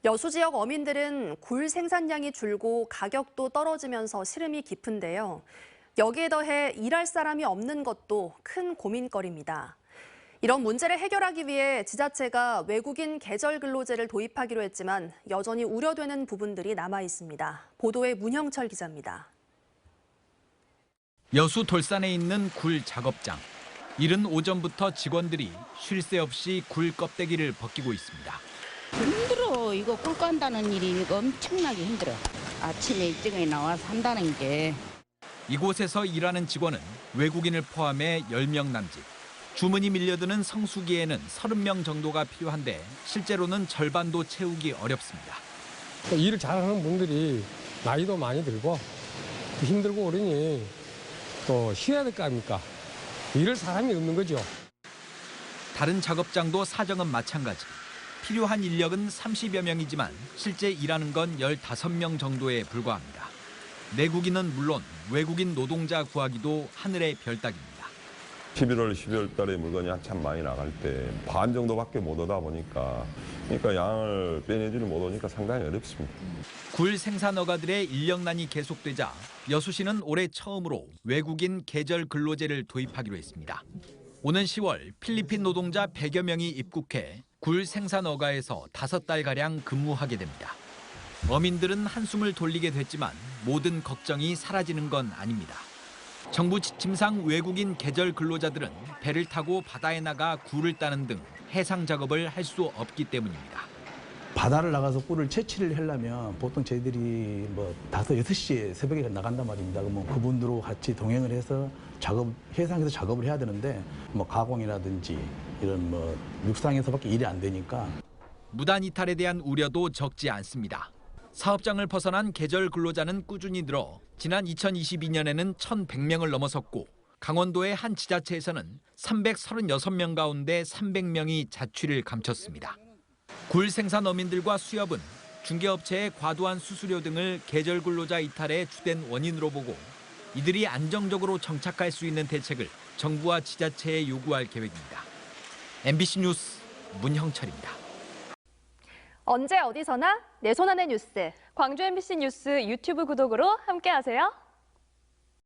여수 지역 어민들은 굴 생산량이 줄고 가격도 떨어지면서 시름이 깊은데요. 여기에 더해 일할 사람이 없는 것도 큰 고민거리입니다. 이런 문제를 해결하기 위해 지자체가 외국인 계절 근로제를 도입하기로 했지만 여전히 우려되는 부분들이 남아 있습니다. 보도에 문형철 기자입니다. 여수 돌산에 있는 굴 작업장. 이른 오전부터 직원들이 쉴 새 없이 굴 껍데기를 벗기고 있습니다. 힘들어. 이거 꿀 깐다는 일이 엄청나게 힘들어. 아침에 일찍이 나와서 한다는 게. 이곳에서 일하는 직원은 외국인을 포함해 10명 남짓. 주문이 밀려드는 성수기에는 30명 정도가 필요한데 실제로는 절반도 채우기 어렵습니다. 일을 잘하는 분들이 나이도 많이 들고 힘들고 그러니 또 쉬어야 될 거 아닙니까? 일할 사람이 없는 거죠. 다른 작업장도 사정은 마찬가지. 필요한 인력은 30여 명이지만 실제 일하는 건 15명 정도에 불과합니다. 내국인은 물론 외국인 노동자 구하기도 하늘의 별 따기입니다. 11월, 12월 달에 물건이 한참 많이 나갈 때 반 정도밖에 못 오다 보니까 그러니까 양을 빼내지를 못하니까 상당히 어렵습니다. 굴 생산 허가들의 인력난이 계속되자 여수시는 올해 처음으로 외국인 계절 근로제를 도입하기로 했습니다. 오는 10월 필리핀 노동자 100여 명이 입국해 굴 생산 허가에서 5달가량 근무하게 됩니다. 어민들은 한숨을 돌리게 됐지만 모든 걱정이 사라지는 건 아닙니다. 정부 지침상 외국인 계절 근로자들은 배를 타고 바다에 나가 굴을 따는 등 해상 작업을 할 수 없기 때문입니다. 바다를 나가서 꿀을 채취를 하려면 보통 저희들이 5, 6시에 새벽에 나간단 말입니다. 그러면 그분들하고 같이 동행을 해서 해상에서 작업을 해야 되는데 가공이라든지 이런 육상에서밖에 일이 안 되니까. 무단 이탈에 대한 우려도 적지 않습니다. 사업장을 벗어난 계절 근로자는 꾸준히 늘어 지난 2022년에는 1,100명을 넘어섰고 강원도의 한 지자체에서는 336명 가운데 300명이 자취를 감췄습니다. 굴 생산 어민들과 수협은 중개업체의 과도한 수수료 등을 계절 근로자 이탈의 주된 원인으로 보고 이들이 안정적으로 정착할 수 있는 대책을 정부와 지자체에 요구할 계획입니다. MBC 뉴스 문형철입니다. 언제 어디서나 내 손 안의 뉴스. 광주 MBC 뉴스 유튜브 구독으로 함께하세요.